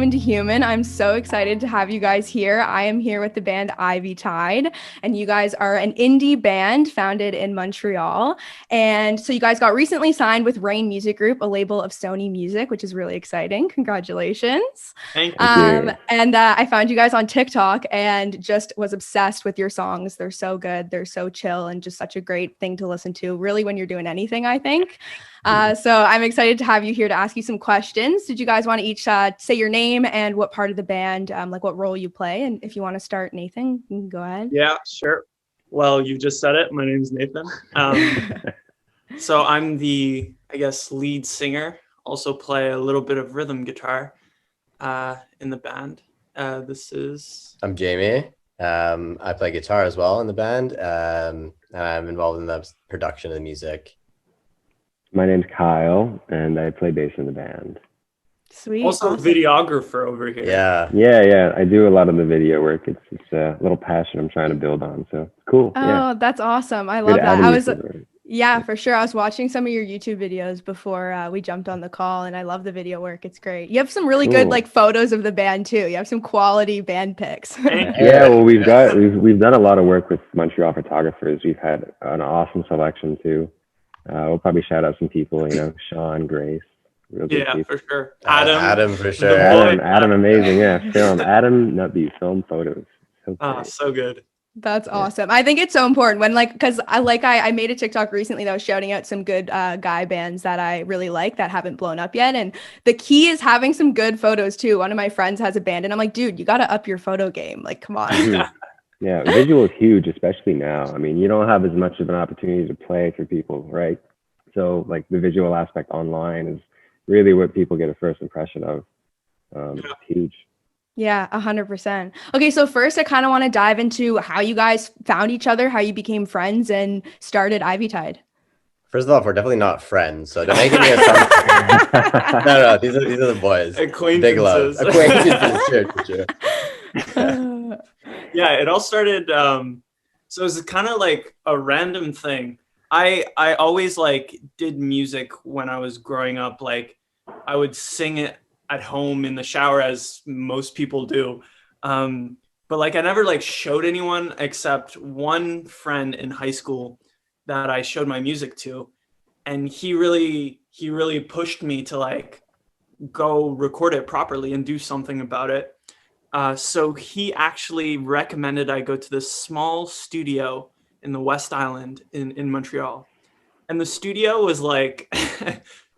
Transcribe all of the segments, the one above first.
Human to Human. I'm so excited to have you guys here. I am here with the band Ivytide, and you guys are an indie band founded in Montreal. And so you guys got recently signed with Rain Music Group, a label of Sony Music, which is really exciting. Congratulations. Thank you. And I found you guys on TikTok and just was obsessed with your songs. They're so good. They're so chill and just such a great thing to listen to, really, when you're doing anything, I think. So I'm excited to have you here to ask you some questions. Did you guys want to each say your name and what part of the band, like what role you play? And if you want to start, Nathan, you can go ahead. Yeah, sure. Well, you just said it. My name is Nathan. So I'm the, I guess, lead singer. Also play a little bit of rhythm guitar in the band. I'm Jamie. I play guitar as well in the band. And I'm involved in the production of the music. My name's Kyle, and I play bass in the band. Sweet. Also awesome. Videographer over here. Yeah. I do a lot of the video work. It's a little passion I'm trying to build on. So cool. Oh, that's awesome. I love that. Yeah, for sure. I was watching some of your YouTube videos before we jumped on the call, and I love the video work. It's great. You have some really good like photos of the band too. You have some quality band pics. Yeah, well, we've done a lot of work with Montreal photographers. We've had an awesome selection too. We'll probably shout out some people, Sean, Grace. Yeah, people. For sure. Adam for sure. Adam, amazing. Yeah, film. Adam Nutby, film photos. So good. That's awesome. I think it's so important when because I made a TikTok recently that was shouting out some good guy bands that I really like that haven't blown up yet. And the key is having some good photos too. One of my friends has a band and I'm like, dude, you got to up your photo game. Like, come on. Yeah, visual is huge, especially now. I mean, you don't have as much of an opportunity to play for people, right? So like the visual aspect online is really what people get a first impression of. It's huge. Yeah, 100%. Okay, so first I kind of want to dive into how you guys found each other, how you became friends and started Ivytide. First of all, we're definitely not friends, so don't make me a No, these are the boys. Acquaintances. Big love. Acquaintances, sure. Yeah, it all started, so it was kind of like a random thing. I always like did music when I was growing up. Like I would sing it at home in the shower as most people do. But like I never like showed anyone except one friend in high school that I showed my music to. And he really pushed me to like go record it properly and do something about it. So he actually recommended I go to this small studio in the West Island in Montreal. And the studio was like,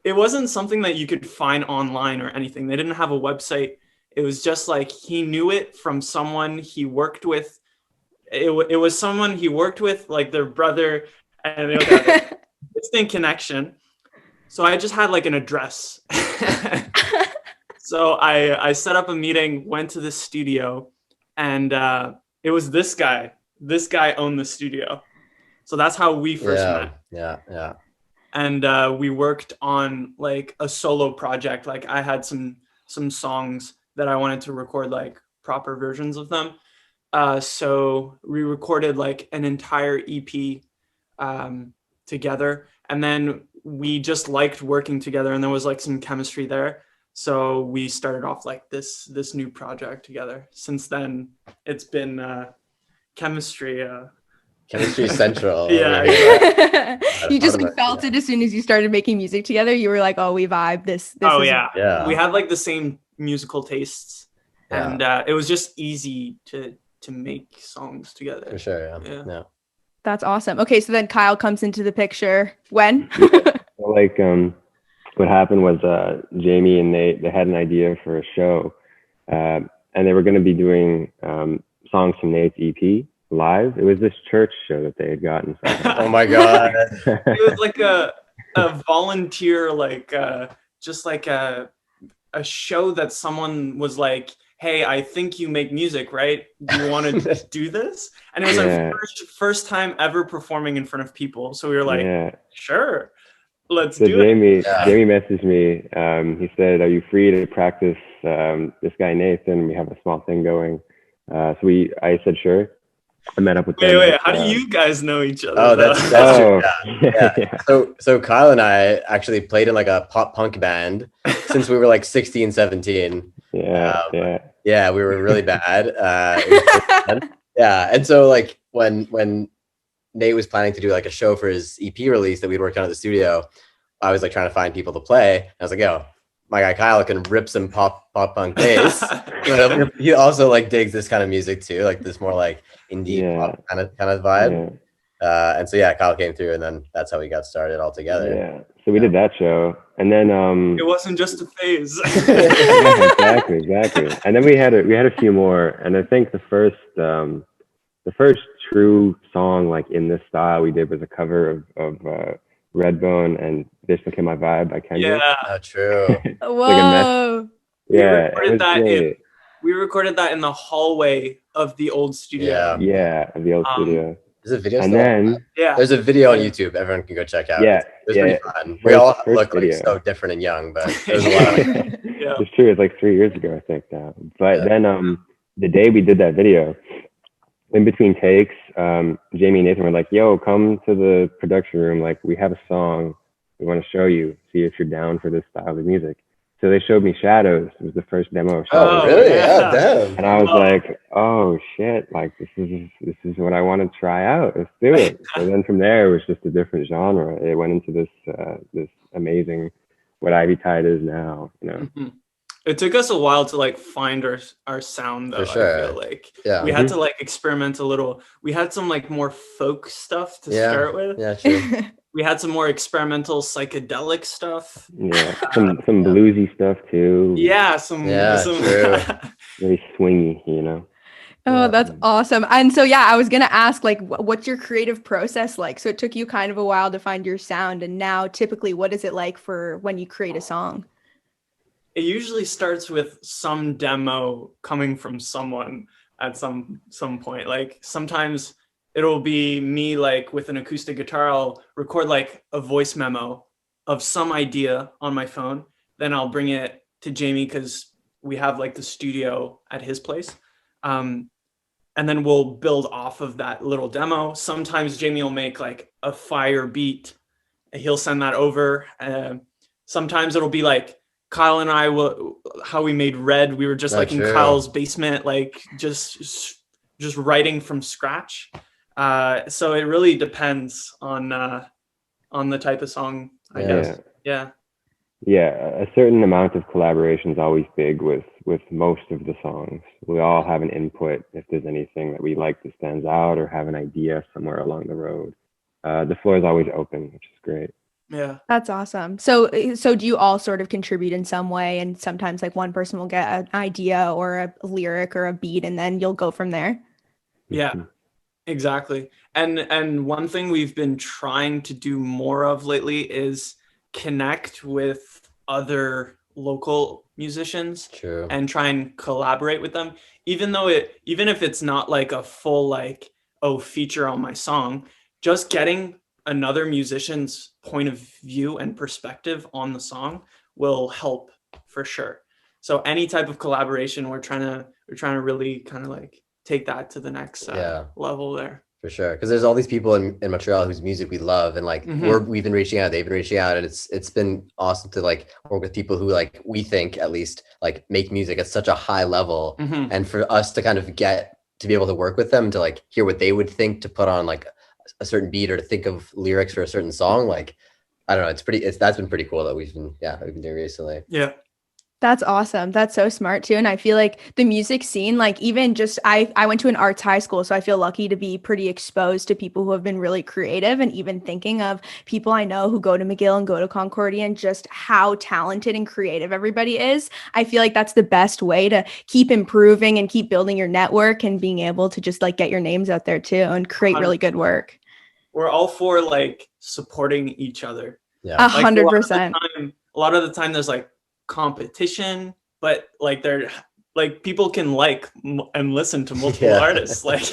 it wasn't something that you could find online or anything. They didn't have a website. It was just like, he knew it from someone he worked with. It was someone he worked with, like their brother, and they had a distant connection. So I just had like an address. So I set up a meeting, went to the studio, and it was this guy. This guy owned the studio. So that's how we first met. Yeah. And we worked on like a solo project. Like I had some songs that I wanted to record, like proper versions of them. So we recorded like an entire EP together. And then we just liked working together, and there was like some chemistry there. So we started off like this new project together. Since then, it's been chemistry. Chemistry central. Yeah. You just felt it as soon as you started making music together. You were like, oh, we vibe. This yeah. We had like the same musical tastes, and it was just easy to make songs together. For sure. Yeah. That's awesome. Okay, so then Kyle comes into the picture when? Like what happened was Jamie and they had an idea for a show, and they were going to be doing songs from Nate's EP live. It was this church show that they had gotten. Oh my god! It was like a volunteer, like just like a show that someone was like, hey, I think you make music, right? Do you want to do this? And it was our first time ever performing in front of people. So we were like, sure. Let's do it. Jamie messaged me. He said, are you free to practice this guy, Nathan? We have a small thing going. So I said, sure. I met up with them. Wait, how do you guys know each other? Oh, that's true. Yeah. So Kyle and I actually played in like a pop punk band since we were like 16, 17. Yeah, we were really bad. It was really fun. Yeah, and so like when Nate was planning to do like a show for his EP release that we'd worked on at the studio, I was like trying to find people to play. I was like, yo, my guy Kyle can rip some pop punk bass. He also like digs this kind of music too, like this more like indie pop kind of vibe. And so yeah, Kyle came through, and then that's how we got started all together. Yeah. So we did that show, and then it wasn't just a phase. Yeah, exactly. And then we had a few more, and I think the first true song like in this style we did was a cover of Redbone and This Became My Vibe by Kendrick. Yeah, oh, true. Whoa. We recorded that in the hallway of the old studio. Yeah, of the old studio. There's a video. And then there's a video on YouTube. Everyone can go check out. Yeah, it's pretty fun. We all look like so different and young, but there's a lot of It's true. It's like 3 years ago, I think now. But then the day we did that video, in between takes, Jamie and Nathan were like, yo, come to the production room. Like, we have a song we want to show you. See if you're down for this style of music. So they showed me Shadows. It was the first demo of Shadows. Oh, really? Yeah, damn. And I was like, oh shit, like this is what I want to try out. Let's do it. And then from there, it was just a different genre. It went into this amazing, what Ivytide is now, you know. Mm-hmm. It took us a while to like find our sound though. For sure. I feel like we had to like experiment a little. We had some like more folk stuff to start with. Yeah, true. We had some more experimental psychedelic stuff. Yeah, some bluesy stuff too. Yeah, some very swingy, you know. Oh, that's awesome. And so, yeah, I was going to ask, like, what's your creative process like? So it took you kind of a while to find your sound. And now typically, what is it like for when you create a song? It usually starts with some demo coming from someone at some point. Like sometimes it'll be me like with an acoustic guitar, I'll record like a voice memo of some idea on my phone. Then I'll bring it to Jamie because we have like the studio at his place. And then we'll build off of that little demo. Sometimes Jamie will make like a fire beat. He'll send that over. Sometimes it'll be like Kyle and I how we made Red. We were just in Kyle's basement, like just writing from scratch. So it really depends on the type of song, I guess. Yeah. A certain amount of collaboration is always big with most of the songs. We all have an input if there's anything that we like that stands out or have an idea somewhere along the road. The floor is always open, which is great. Yeah, that's awesome. So do you all sort of contribute in some way, and sometimes like one person will get an idea or a lyric or a beat, and then you'll go from there? Yeah, exactly. And one thing we've been trying to do more of lately is connect with other local musicians. True. And try and collaborate with them, even if it's not like a full like feature on my song, just getting another musician's point of view and perspective on the song will help for sure. So any type of collaboration, we're trying to really kind of like take that to the next level there. For sure, because there's all these people in Montreal whose music we love, and like we've been reaching out, they've been reaching out, and it's been awesome to like work with people who like we think at least like make music at such a high level, and for us to kind of get to be able to work with them to like hear what they would think to put on like a certain beat or to think of lyrics for a certain song. Like I don't know, that's been pretty cool that we've been doing recently. Yeah. That's awesome. That's so smart too. And I feel like the music scene, like even just, I went to an arts high school, so I feel lucky to be pretty exposed to people who have been really creative, and even thinking of people I know who go to McGill and go to Concordia and just how talented and creative everybody is. I feel like that's the best way to keep improving and keep building your network and being able to just like get your names out there too and create really good work. We're all for like supporting each other. Yeah. 100%. A lot of the time there's like competition, but like they're like people can like and listen to multiple artists, like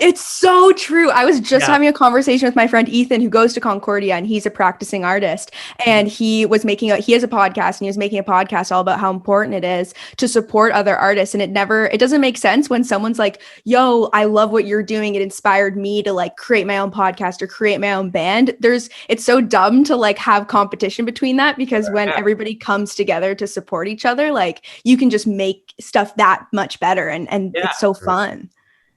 It's so true. I was just having a conversation with my friend Ethan, who goes to Concordia, and he's a practicing artist. And he has a podcast, and he was making a podcast all about how important it is to support other artists. And it doesn't make sense when someone's like, yo, I love what you're doing. It inspired me to like create my own podcast or create my own band. It's so dumb to like have competition between that, because when everybody comes together to support each other, like you can just make stuff that much better, and it's so fun.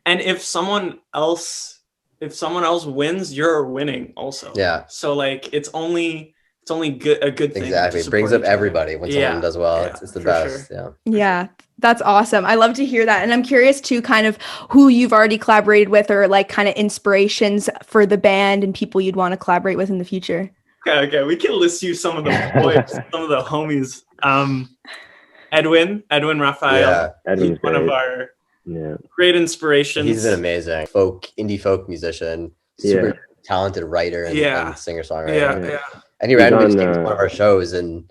And if someone else wins, you're winning also. Yeah. So like it's only a good thing. Exactly. It brings up everybody when someone does well. It's the best. Sure. Yeah. That's awesome. I love to hear that. And I'm curious too, kind of who you've already collaborated with, or like kind of inspirations for the band and people you'd want to collaborate with in the future. Okay. We can list you some of the boys, some of the homies. Edwin Raphael. Yeah, Edwin's one of our great inspirations. He's an amazing indie folk musician, super talented writer and singer-songwriter. Yeah. And he randomly came to one of our shows, and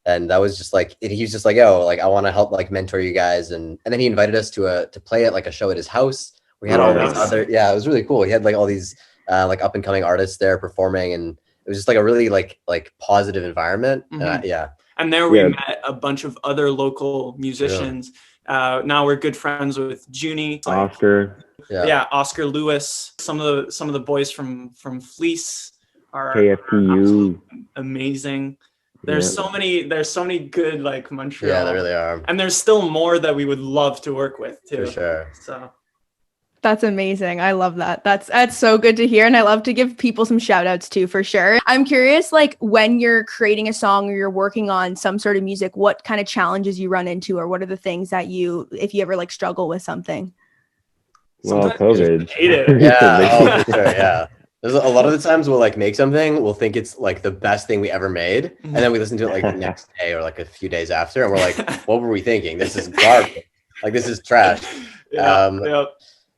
that was just like, he was just like, yo, like I want to help like mentor you guys, and then he invited us to play at like a show at his house. We had all these other it was really cool. He had like all these like up and coming artists there performing, and it was just like a really like positive environment. And there we met a bunch of other local musicians. Now we're good friends with Junie, Oscar. Oscar Lewis. Some of the boys from Fleece are KFTU. Amazing. There's so many good like Montreal. Yeah, there really are. And there's still more that we would love to work with too. For sure. So that's amazing. I love that. That's so good to hear. And I love to give people some shout outs too, for sure. I'm curious, like when you're creating a song or you're working on some sort of music, what kind of challenges you run into, or what are the things that if you ever like struggle with something? Well, COVID. Hate it. Yeah. For sure. Yeah. There's a lot of the times we'll like make something, we'll think it's like the best thing we ever made. And then we listen to it like the next day or like a few days after, and we're like, what were we thinking? This is garbage. Like this is trash.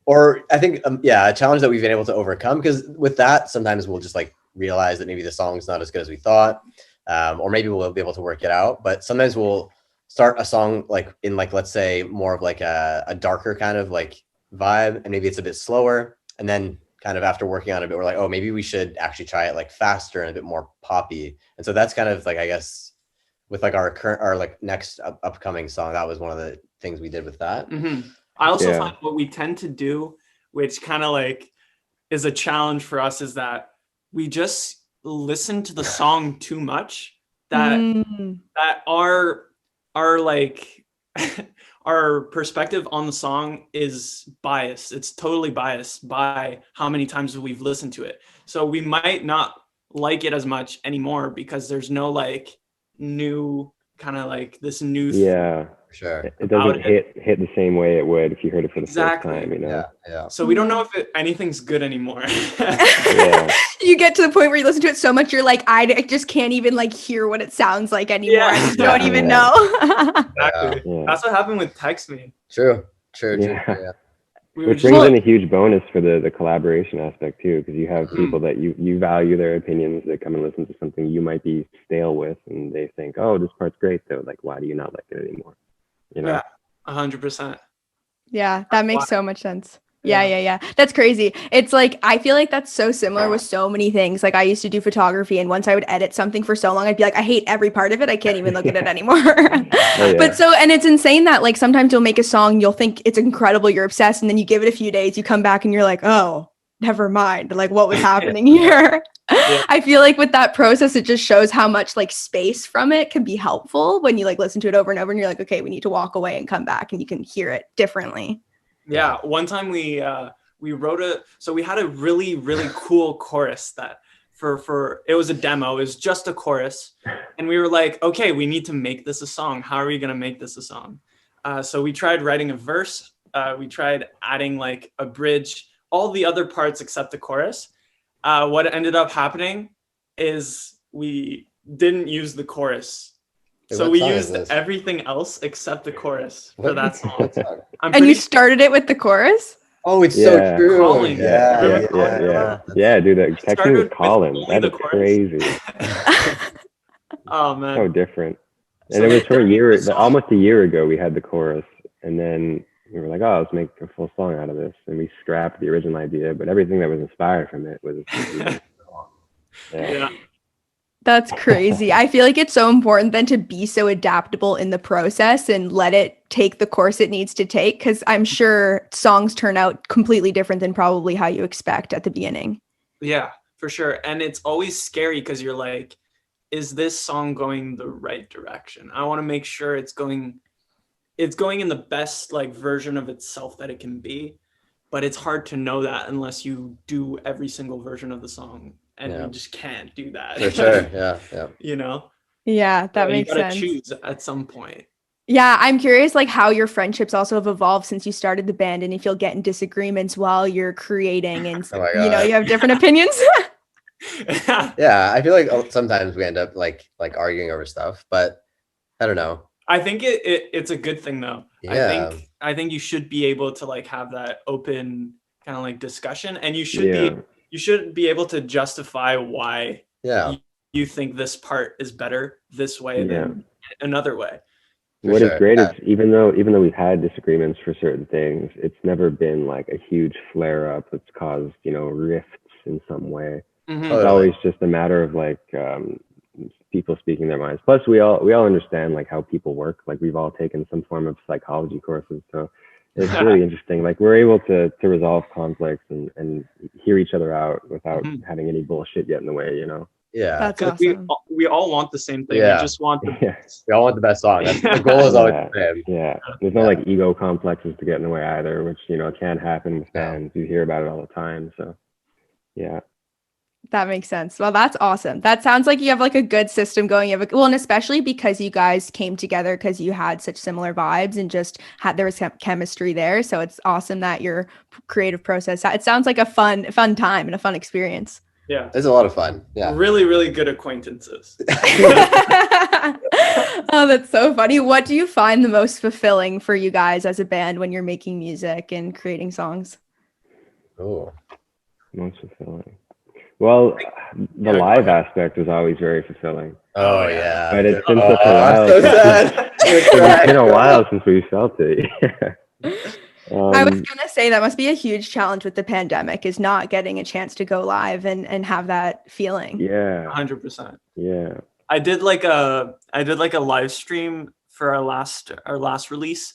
Or I think, a challenge that we've been able to overcome, because with that, sometimes we'll just like realize that maybe the song's not as good as we thought, or maybe we'll be able to work it out. But sometimes we'll start a song like in like, let's say more of like a darker kind of like vibe, and maybe it's a bit slower. And then kind of after working on it a bit, we're like, oh, maybe we should actually try it like faster and a bit more poppy. And so that's kind of like, I guess with like our like next upcoming song, that was one of the things we did with that. Mm-hmm. I also find what we tend to do, which kind of like is a challenge for us, is that we just listen to the song too much, that our like our perspective on the song is biased. It's totally biased by how many times we've listened to it. So we might not like it as much anymore because there's no like new kind of like this new Sure. It doesn't hit the same way it would if you heard it for the first time, you know? Yeah. So we don't know if anything's good anymore. You get to the point where you listen to it so much, you're like, I just can't even like hear what it sounds like anymore. I just don't even know. Exactly. Yeah. That's what happened with Text Me. True. Which brings in a huge bonus for the collaboration aspect too, because you have people that you value their opinions that come and listen to something you might be stale with, and they think, oh, this part's great, so like, why do you not like it anymore? You know? Yeah, 100%. Yeah, that makes so much sense. Yeah. That's crazy. It's like, I feel like that's so similar with so many things. Like I used to do photography, and once I would edit something for so long, I'd be like, I hate every part of it. I can't even look at it anymore. But and it's insane that like sometimes you'll make a song, you'll think it's incredible, you're obsessed, and then you give it a few days, you come back and you're like, oh, never mind. Like what was happening here? I feel like with that process, it just shows how much like space from it can be helpful when you like listen to it over and over and you're like, okay, we need to walk away and come back, and you can hear it differently. Yeah. One time we wrote we had a really, really cool chorus that for it was a demo. It was just a chorus. And we were like, okay, we need to make this a song. How are we going to make this a song? So we tried writing a verse. We tried adding like a bridge, all the other parts except the chorus. What ended up happening is we didn't use the chorus. So we used everything else except the chorus for that song. And you started it with the chorus? Oh, it's so true. Colin. Yeah, dude, that texting with Colin. That is crazy. Oh, man. So different. And it was for almost a year ago we had the chorus. And then we were like, oh, let's make a full song out of this, and we scrapped the original idea, but everything that was inspired from it was Yeah. That's crazy. I feel like it's so important then to be so adaptable in the process and let it take the course it needs to take, because I'm sure songs turn out completely different than probably how you expect at the beginning. Yeah, for sure. And it's always scary because you're like, is this song going the right direction? I want to make sure it's going in the best like version of itself that it can be. But it's hard to know that unless you do every single version of the song. And you just can't do that. For sure. Yeah. You know? Yeah, that So makes sense. You gotta choose at some point. Yeah, I'm curious like how your friendships also have evolved since you started the band, and if you'll get in disagreements while you're creating and you know, you have different opinions. Yeah, I feel like sometimes we end up like arguing over stuff, but I don't know. I think it's a good thing though. Yeah. I think you should be able to like have that open kind of like discussion, and you should be able to justify why you think this part is better this way than another way. What is great is even though we've had disagreements for certain things, it's never been like a huge flare up that's caused, you know, rifts in some way. Mm-hmm. It's always just a matter of like people speaking their minds. Plus we all understand like how people work. Like we've all taken some form of psychology courses, so it's really interesting. Like we're able to resolve conflicts and hear each other out without having any bullshit get in the way, you know. Yeah, that's awesome. We all want the same thing. Yeah. We just want we all want the best song. That's the goal is always the same. Yeah. There's no like ego complexes to get in the way either, which, you know, can happen with bands. You hear about it all the time. So yeah. That makes sense. Well, that's awesome. That sounds like you have like a good system going. And especially because you guys came together because you had such similar vibes and just there was chemistry there. So it's awesome that your creative process, it sounds like a fun time and a fun experience. Yeah. It's a lot of fun. Yeah. Really, really good acquaintances. Oh, that's so funny. What do you find the most fulfilling for you guys as a band when you're making music and creating songs? Oh, most fulfilling. Well, the live aspect was always very fulfilling. Oh yeah. But it's been such a while. So sad. It's been a while since we felt it. I was gonna say that must be a huge challenge with the pandemic, is not getting a chance to go live and have that feeling. Yeah. 100%. Yeah. I did like a live stream for our last release,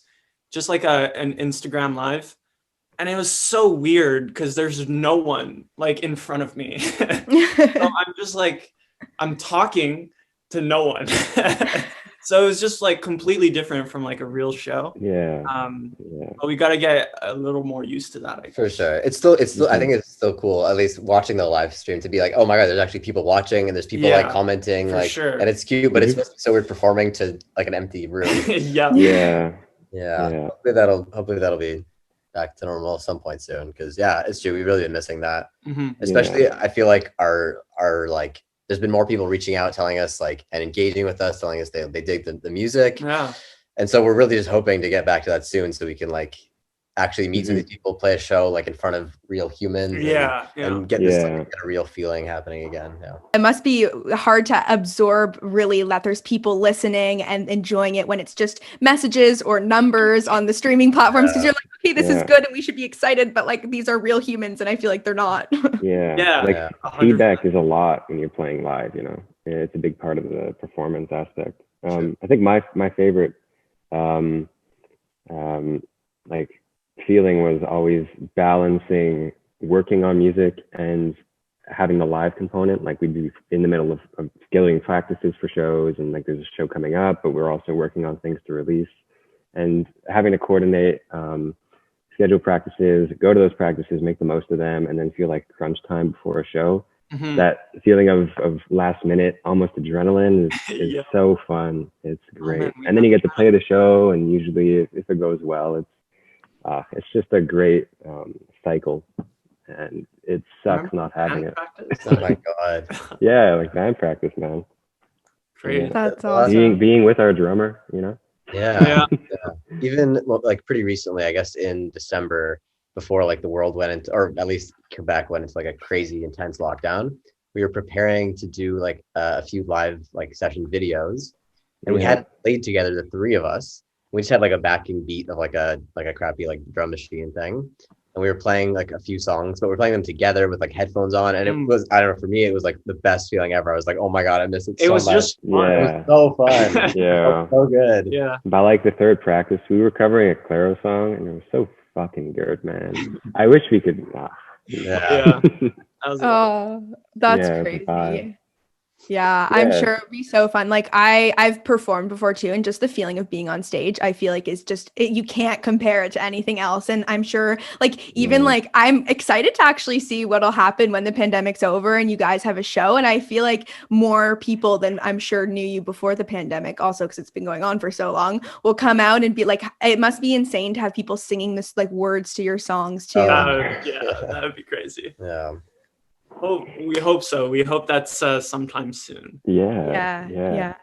just like an Instagram live. And it was so weird because there's no one like in front of me. So I'm just like, I'm talking to no one. So it was just like completely different from like a real show. Yeah. But we got to get a little more used to that, I guess. For sure. It's still I think it's still cool, at least watching the live stream, to be like, oh my God, there's actually people watching and there's people like commenting, like, sure. And it's cute, but it's so weird performing to like an empty room. Yeah. Hopefully that'll be back to normal at some point soon, because it's true, we've really been missing that. Especially I feel like our like there's been more people reaching out, telling us like and engaging with us, telling us they dig the music. And so we're really just hoping to get back to that soon so we can like actually meet some of these people, play a show like in front of real humans, and get this like, get a real feeling happening again. It must be hard to absorb really that there's people listening and enjoying it when it's just messages or numbers on the streaming platforms, because you're like, okay, this is good and we should be excited, but like these are real humans and I feel like they're not. Like feedback is a lot when you're playing live, you know. It's a big part of the performance aspect. I think my favorite like feeling was always balancing working on music and having the live component. Like we'd be in the middle of scheduling practices for shows, and like there's a show coming up, but we're also working on things to release, and having to coordinate, schedule practices, go to those practices, make the most of them, and then feel like crunch time before a show. That feeling of last minute, almost adrenaline is so fun. It's great. And then you get to play the show, and usually if it goes well, it's just a great cycle, and it sucks not having it. Oh my God. Yeah, like band practice, man. Great. That's awesome. Being with our drummer, you know. Yeah. Even like pretty recently, I guess in December, before like the world went into, or at least Quebec went into like a crazy intense lockdown, we were preparing to do like a few live like session videos, and we had played together, the three of us. We just had like a backing beat of like a crappy like drum machine thing. And we were playing like a few songs, but we're playing them together with like headphones on. And it was, I don't know, for me, it was like the best feeling ever. I was like, oh my God, I miss it so much. It was just fun. It was so fun. Yeah. So good. Yeah. By like the third practice, we were covering a Claro song, and it was so fucking good, man. I wish we could. Yeah. That was That's Yeah, crazy. Yeah, I'm sure it'd be so fun. Like I've performed before too, and just the feeling of being on stage, I feel like is just you can't compare it to anything else. And I'm sure, like even like I'm excited to actually see what'll happen when the pandemic's over and you guys have a show. And I feel like more people than I'm sure knew you before the pandemic, also because it's been going on for so long, will come out and be like, it must be insane to have people singing this like words to your songs too. that would be crazy. Yeah. We hope so. We hope that's sometime soon. Yeah.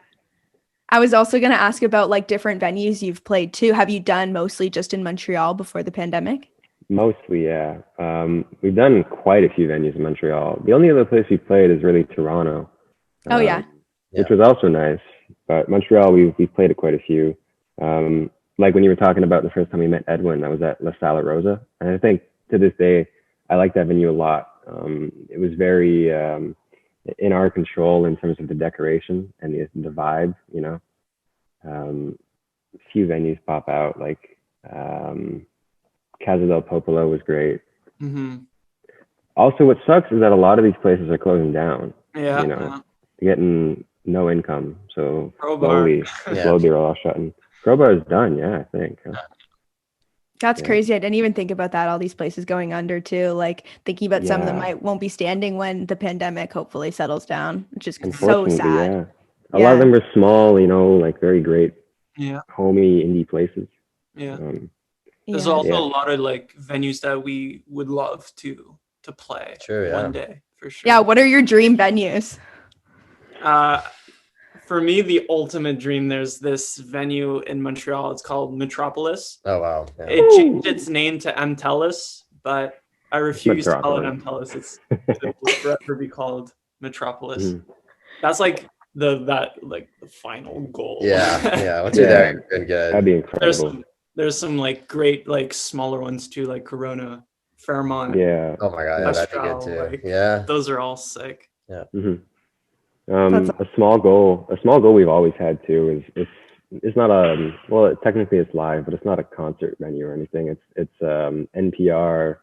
I was also going to ask about like different venues you've played too. Have you done mostly just in Montreal before the pandemic? Mostly, yeah. We've done quite a few venues in Montreal. The only other place we played is really Toronto. Which was also nice. But Montreal, we played at quite a few. Like when you were talking about the first time we met Edwin, I was at La Sala Rosa. And I think to this day, I like that venue a lot. It was very in our control in terms of the decoration and the vibe, you know. A few venues pop out, like Casa del Popolo was great. Also, what sucks is that a lot of these places are closing down. You know, getting no income, so slowly they're all shutting. Crowbar is done, I think. That's crazy. I didn't even think about that. All these places going under too. Like thinking about some of them won't be standing when the pandemic hopefully settles down, which is so sad. A lot of them are small, you know, like very great, homey indie places. There's also a lot of like venues that we would love to play one day for sure. Yeah. What are your dream venues? For me, the ultimate dream, there's this venue in Montreal. It's called Metropolis. Oh, wow. Yeah. It changed its name to Mtelis, but I refuse to call it Mtelis. It will forever be called Metropolis. That's like the final goal. Yeah. Once you're there, you're good. That'd be incredible. There's some like great like smaller ones too, like Corona, Fairmont. Yeah. Oh my God, that'd be good too. Like, those are all sick. Yeah. A small goal we've always had too is it's not technically it's live, but it's not a concert venue or anything. It's NPR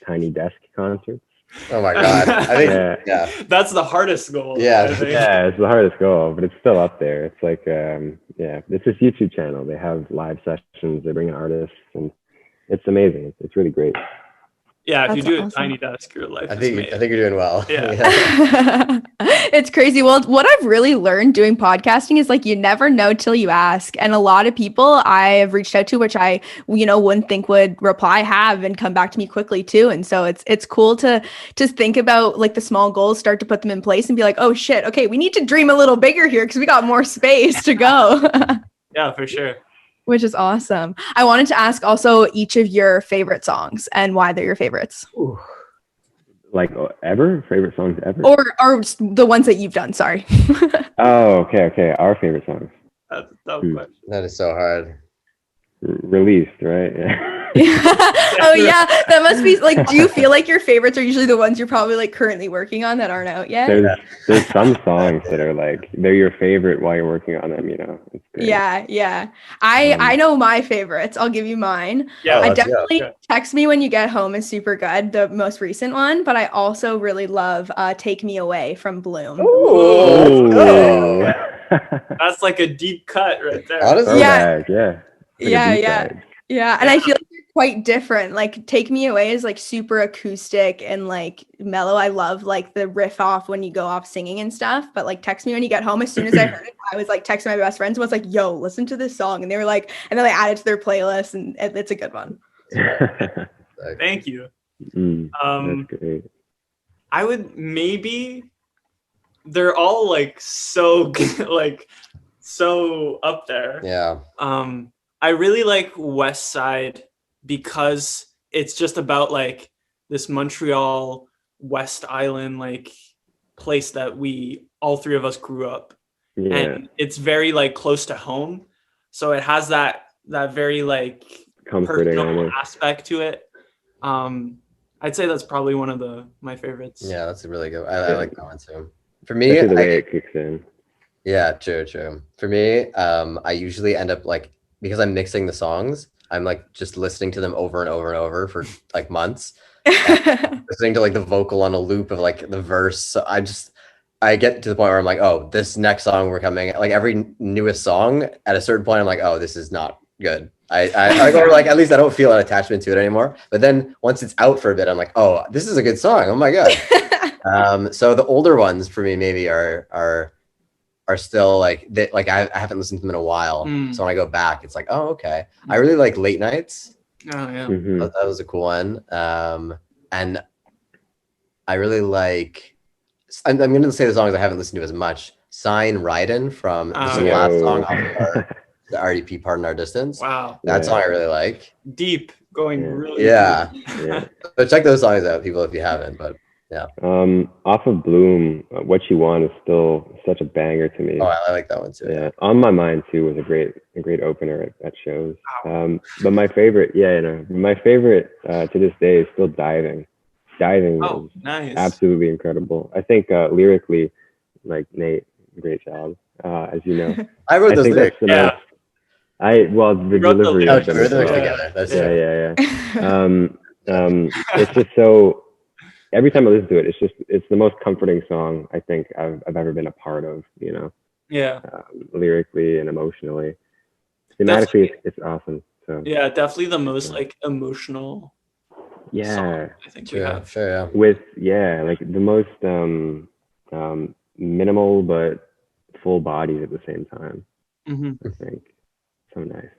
Tiny Desk concerts. Oh my God, I think that's the hardest goal. It's the hardest goal, but it's still up there. It's like it's this YouTube channel. They have live sessions. They bring in artists, and it's amazing. It's really great. Yeah, if you do a Tiny Desk, your life. I think you're doing well. Yeah. It's crazy. Well, what I've really learned doing podcasting is like you never know till you ask. And a lot of people I have reached out to, which I, wouldn't think would reply, have and come back to me quickly too. And so it's cool to just think about like the small goals, start to put them in place and be like, oh shit, okay, we need to dream a little bigger here because we got more space to go. Yeah, for sure. Which is awesome. I wanted to ask also each of your favorite songs and why they're your favorites. Ooh. Like favorite songs ever? Or the ones that you've done, sorry. Oh, okay. Our favorite songs. That's a tough question. That is so hard. Released, right? Yeah. Oh yeah, that must be like, do you feel like your favorites are usually the ones you're probably like currently working on that aren't out yet? There's some songs that are like they're your favorite while you're working on them, you know. It's great. Yeah. I know my favorites. I'll give you mine. Yeah, I definitely Text Me When You Get Home is super good, the most recent one, but I also really love Take Me Away from Bloom. Ooh. That's like a deep cut right there. Honestly, Yeah, and I feel like they're quite different. Like Take Me Away is like super acoustic and like mellow. I love like the riff off when you go off singing and stuff. But like Text Me When You Get Home, as soon as I heard it, I was like texting my best friends and was like, yo, listen to this song. And they were like, and then they added to their playlist and it's a good one. Thank you. That's great. I would they're all like so good, like so up there. Yeah. I really like West Side because it's just about like this Montreal West Island like place that all three of us grew up. And it's very like close to home. So it has that very like comforting personal almost. aspect to it. I'd say that's probably one of my favorites. Yeah, that's a really good. I like that one too. For me, Especially the way it kicks in. Yeah, true. For me, I usually end up like, because I'm mixing the songs, I'm like just listening to them over and over and over for like months, listening to like the vocal on a loop of like the verse. So I get to the point where I'm like, oh, this next song we're coming, like every newest song at a certain point, I'm like, oh, this is not good. I go like, at least I don't feel an attachment to it anymore. But then once it's out for a bit, I'm like, oh, this is a good song. Oh my God. So the older ones for me maybe are still like they, like I haven't listened to them in a while. So when I go back, it's like, oh, okay. I really like Late Nights. Oh yeah. That was a cool one. And I really like, I'm going to say the songs I haven't listened to as much. Sign Ridin' from this is the last song off of the RDP Pardon Our Distance. Wow. That song I really like. Deep, going really deep. But check those songs out, people, if you haven't. But yeah. Off of Bloom, What You Want is still such a banger to me. Oh, I like that one too. Yeah. On My Mind too was a great opener at shows. But my favorite, my favorite to this day is still Diving. Diving is absolutely incredible. I think lyrically, like Nate, great job. As you know, I wrote those lyrics. The delivery of them together. That's it's just so. Every time I listen to it, it's the most comforting song I think I've ever been a part of. You know. Yeah. Lyrically and emotionally, thematically, it's awesome. So. Yeah, definitely the most like emotional. Song, I think we have. Sure, yeah. With like the most minimal but full bodies at the same time. I think so nice.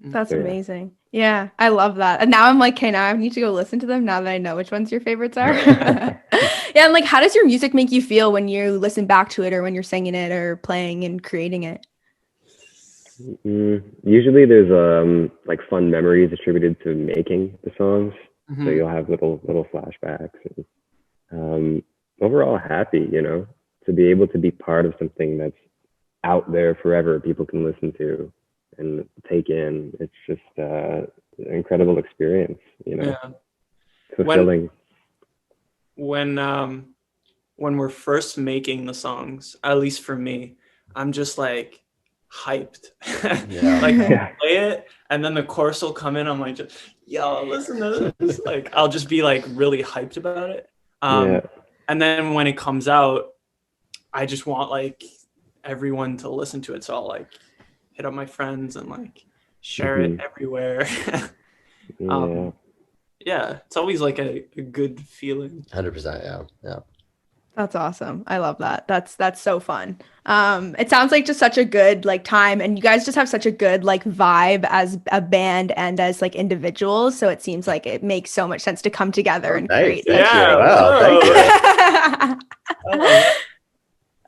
That's amazing. Yeah, I love that. And now I'm like, okay, now I need to go listen to them now that I know which ones your favorites are. Yeah, and like, how does your music make you feel when you listen back to it or when you're singing it or playing and creating it? Usually there's like fun memories attributed to making the songs. So you'll have little flashbacks. And, overall happy, to be able to be part of something that's out there forever, people can listen to and take in. It's just an incredible experience, fulfilling. When we're first making the songs, at least for me, I'm just like hyped. Play it and then the chorus will come in, I'm like, yo, listen to this. Like I'll just be like really hyped about it. And then when it comes out, I just want like everyone to listen to it, so I'll like hit up my friends and like share it everywhere. It's always like a good feeling. 100%. Yeah. That's awesome. I love that. That's so fun. It sounds like just such a good like time, and you guys just have such a good like vibe as a band and as like individuals. So it seems like it makes so much sense to come together and create. Thank you. Wow, thank you.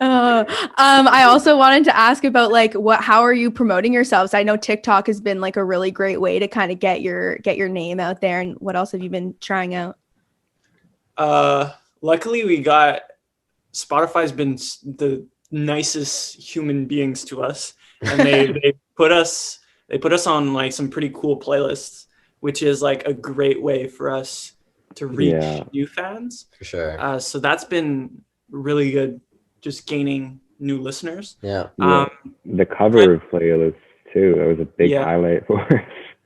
I also wanted to ask about like how are you promoting yourselves? I know TikTok has been like a really great way to kind of get your name out there. And what else have you been trying out? Luckily we got Spotify's been the nicest human beings to us, and they put us on like some pretty cool playlists, which is like a great way for us to reach new fans. For sure. So that's been really good, just gaining new listeners. Yeah. The cover of playlists too, that was a big highlight for us.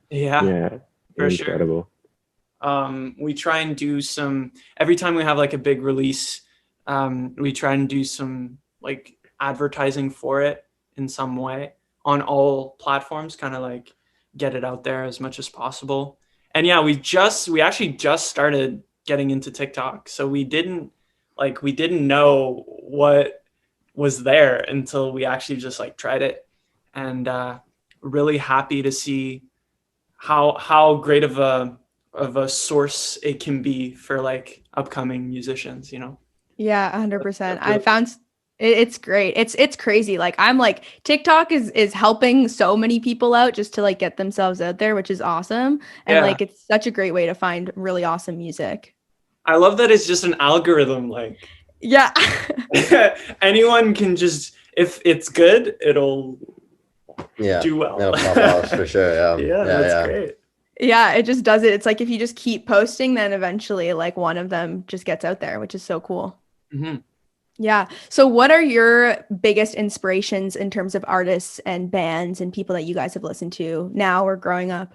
Yeah, for incredible. Sure. We try and do some, every time we have like a big release, we try and do some like advertising for it in some way on all platforms, kind of like get it out there as much as possible. And yeah, we actually just started getting into TikTok. So we didn't know what was there until we actually just like tried it, and really happy to see how great of a source it can be for like upcoming musicians, Yeah, 100%. I found it's great. It's crazy. Like I'm like TikTok is helping so many people out just to like get themselves out there, which is awesome. And like it's such a great way to find really awesome music. I love that it's just an algorithm. Like anyone can just, if it's good, it'll do well. That'll pop off for sure. Yeah, that's great. Yeah, it just does it. It's like if you just keep posting, then eventually like one of them just gets out there, which is so cool. Mm-hmm. Yeah. So what are your biggest inspirations in terms of artists and bands and people that you guys have listened to now or growing up?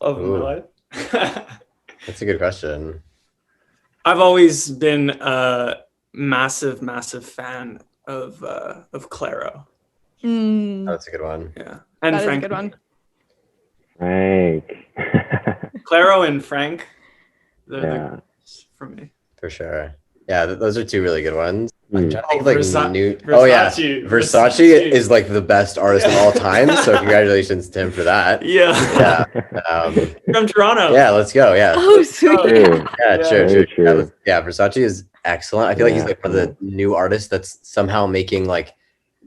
Of my life. That's a good question. I've always been a massive fan of Clairo. That's a good one. Yeah. And that Frank. is a good one. Frank. Clairo and Frank. Yeah. For me. For sure. Yeah, those are two really good ones. I'm trying to think Versace. Versace is like the best artist of all time. So congratulations to him for that. Yeah. From Toronto. Yeah, let's go. Yeah. Oh, sweet. True. Yeah, Versace is excellent. I feel like he's like one of the new artists that's somehow making like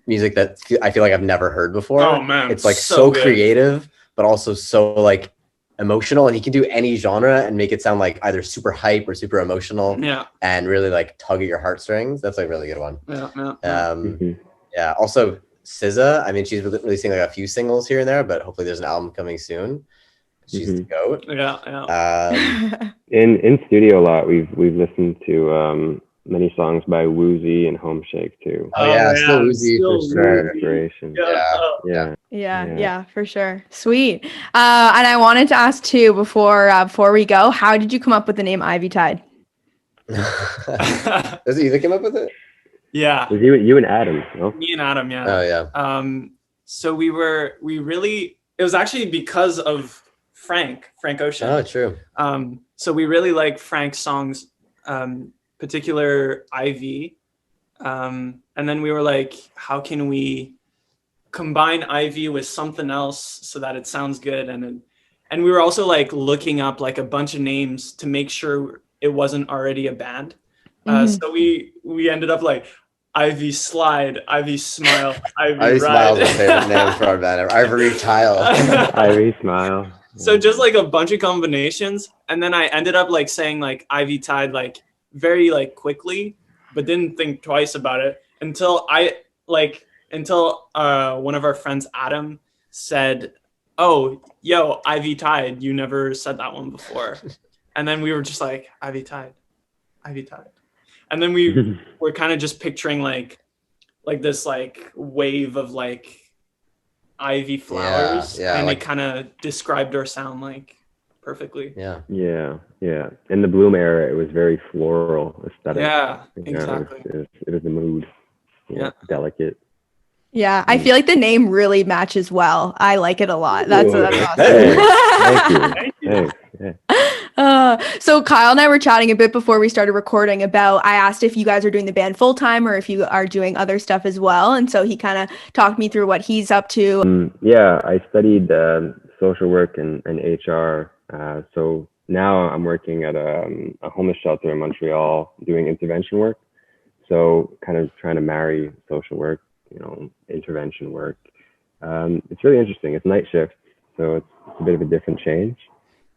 music that I feel like I've never heard before. Oh man, it's like so creative, but also so like emotional, and he can do any genre and make it sound like either super hype or super emotional. Yeah. And really like tug at your heartstrings. That's like a really good one. Yeah. Yeah. Also SZA. I mean, she's releasing like a few singles here and there, but hopefully there's an album coming soon. She's the GOAT. Yeah. In studio a lot, we've listened to many songs by Woozy and Homeshake too. Still Woozy for sure. Inspiration. Yeah, for sure. Sweet. And I wanted to ask too before we go, how did you come up with the name Ivytide? Does it you that came up with it? Yeah. Was you and Adam? No? Me and Adam, yeah. Oh yeah. So it was actually because of Frank Ocean. Oh, true. So we really like Frank's songs, particular Ivy. And then we were like, how can we combine Ivy with something else so that it sounds good? And we were also like looking up like a bunch of names to make sure it wasn't already a band. So we ended up like Ivy Slide, Ivy Smile, Ivy Smile's Ride. my favorite name for our band. Ivory Tile. Ivy Smile. So just like a bunch of combinations, and then I ended up like saying like Ivytide like very like quickly, but didn't think twice about it until one of our friends Adam said, "Oh, yo, Ivytide, you never said that one before," and then we were just like Ivytide, and then we were kind of just picturing like this like wave of like ivy flowers, and like, it kind of described our sound like perfectly. Yeah. In the Bloom era, it was very floral aesthetic. Yeah, exactly. It was the mood. Yeah, delicate. Yeah, I feel like the name really matches well. I like it a lot. That's awesome. Thank you. So Kyle and I were chatting a bit before we started recording about, I asked if you guys are doing the band full time or if you are doing other stuff as well. And so he kind of talked me through what he's up to. I studied social work and HR. So now I'm working at a homeless shelter in Montreal doing intervention work. So kind of trying to marry social work, intervention work. It's really interesting. It's night shift, so it's a bit of a different change.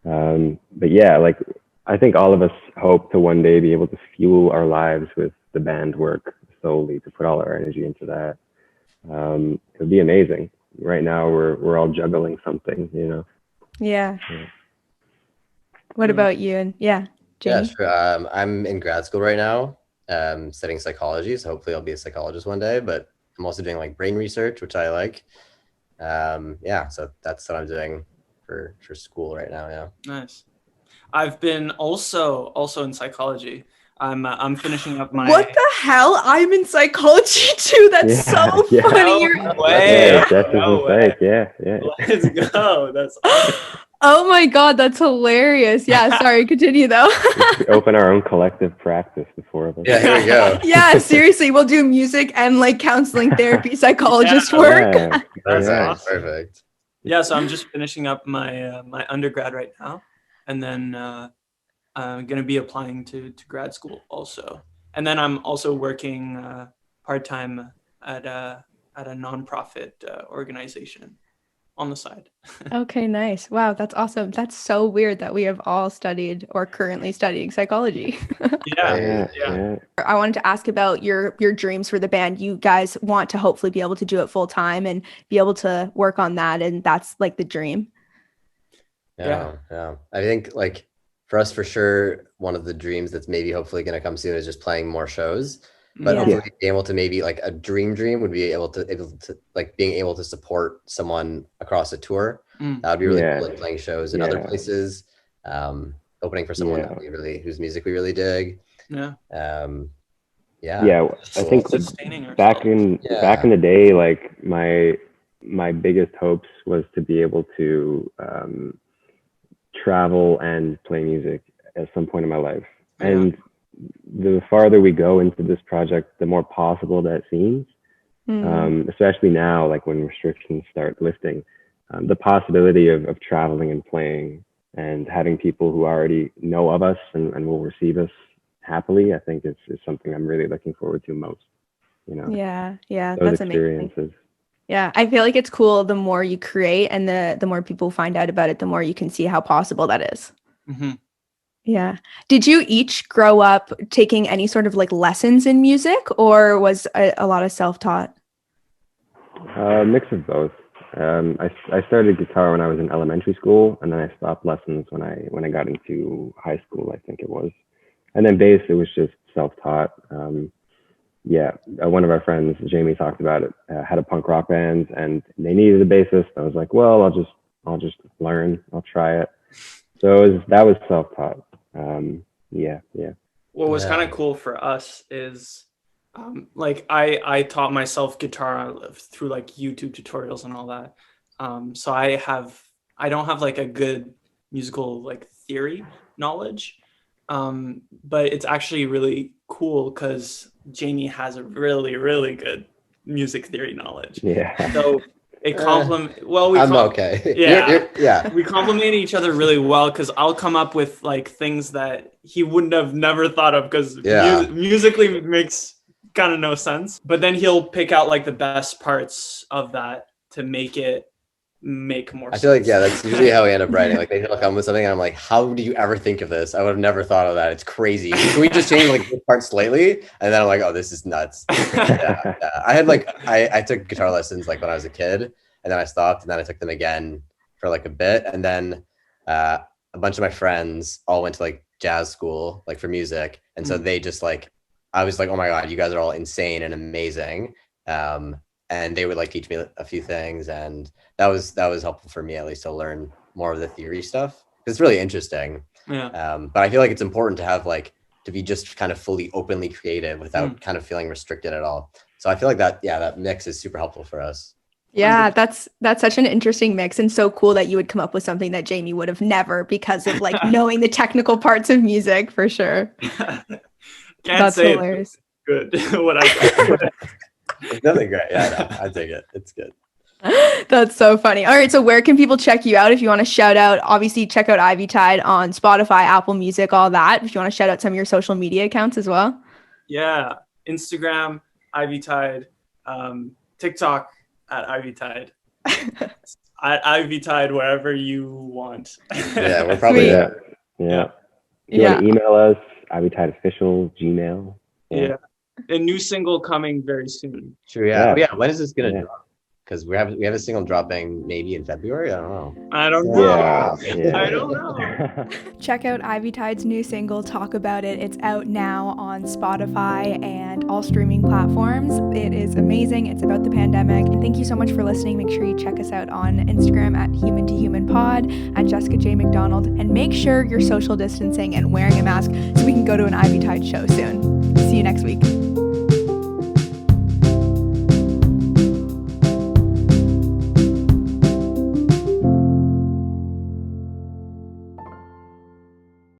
But yeah, like I think all of us hope to one day be able to fuel our lives with the band work solely, to put all our energy into that. It would be amazing. Right now we're all juggling something, Yeah. What about you? And Jamie? Yeah, sure. I'm in grad school right now, studying psychology. So hopefully I'll be a psychologist one day, but I'm also doing like brain research, which I like. So that's what I'm doing for school right now. Yeah. Nice. I've been also in psychology. I'm finishing up my. What the hell? I'm in psychology too. That's so funny. No way. Yeah. Let's go. That's awesome. Oh my God, that's hilarious. Yeah, sorry, continue though. We open our own collective practice, the four of us. Yeah, here we go. Yeah, seriously, we'll do music and like counseling, therapy, psychologist work. Yeah. That's awesome. Perfect. Yeah, so I'm just finishing up my my undergrad right now, and then I'm gonna be applying to grad school also, and then I'm also working part time at a nonprofit organization. on the side. Okay, nice. Wow, that's awesome. That's so weird that we have all studied or currently studying psychology. Yeah. I wanted to ask about your dreams for the band. You guys want to hopefully be able to do it full time and be able to work on that, and that's like the dream. Yeah. I think like for us, for sure, one of the dreams that's maybe hopefully going to come soon is just playing more shows. But hopefully being able to maybe like a dream would be able to like being able to support someone across a tour. That would be really cool, like playing shows in other places, opening for someone that we really, whose music we really dig. I think back in the day, like my biggest hopes was to be able to travel and play music at some point in my life. And the farther we go into this project, the more possible that seems, especially now, like when restrictions start lifting, the possibility of traveling and playing and having people who already know of us and will receive us happily, I think is something I'm really looking forward to most, you know? Yeah. Those That's experiences. amazing. Yeah, I feel like it's cool the more you create and the more people find out about it, the more you can see how possible that is. Yeah. Did you each grow up taking any sort of like lessons in music, or was a lot of self-taught? Mix of both. I started guitar when I was in elementary school, and then I stopped lessons when I got into high school, I think it was. And then bass, it was just self-taught. One of our friends, Jamie, talked about it, had a punk rock band and they needed a bassist. I was like, well, I'll just learn. I'll try it. So that was self-taught. What was kind of cool for us is like I taught myself guitar through like YouTube tutorials and all that. So I don't have like a good musical like theory knowledge. But it's actually really cool because Jamie has a really, really good music theory knowledge. So it okay. We complement each other really well because I'll come up with like things that he wouldn't have never thought of because musically makes kind of no sense. But then he'll pick out like the best parts of that to make it make more sense. I feel like that's usually how we end up writing. Like they'll come with something and I'm like, how do you ever think of this? I would have never thought of that. It's crazy. Can we just change like this part slightly? And then I'm like, oh, this is nuts. I had like I took guitar lessons like when I was a kid, and then I stopped, and then I took them again for like a bit, and then a bunch of my friends all went to like jazz school like for music, and so they just like, I was like, oh my god, you guys are all insane and amazing. And they would like teach me a few things, and that was helpful for me at least to learn more of the theory stuff. It's really interesting. But I feel like it's important to have like to be just kind of fully openly creative without kind of feeling restricted at all. So I feel like that mix is super helpful for us. Yeah, that's such an interesting mix, and so cool that you would come up with something that Jamie would have never, because of like knowing the technical parts of music for sure. That's hilarious. Good. What I It's nothing great. Yeah, I dig it. It's good. That's so funny. All right, so where can people check you out if you want to shout out? Obviously, check out Ivytide on Spotify, Apple Music, all that. If you want to shout out some of your social media accounts as well. Yeah, Instagram, Ivytide, TikTok at Ivytide. At Ivytide, wherever you want. Yeah, we're probably Yeah. You want to email us, ivytideofficial, Gmail. Yeah. A new single coming very soon. True. Yeah. When is this gonna drop? Because we have a single dropping maybe in February. I don't know. I don't know. Check out Ivytide's new single, Talk About It. It's out now on Spotify and all streaming platforms. It is amazing. It's about the pandemic. And thank you so much for listening. Make sure you check us out on Instagram at Human to Human Pod, at Jessica J. McDonald, and make sure you're social distancing and wearing a mask so we can go to an Ivytide show soon. See you next week.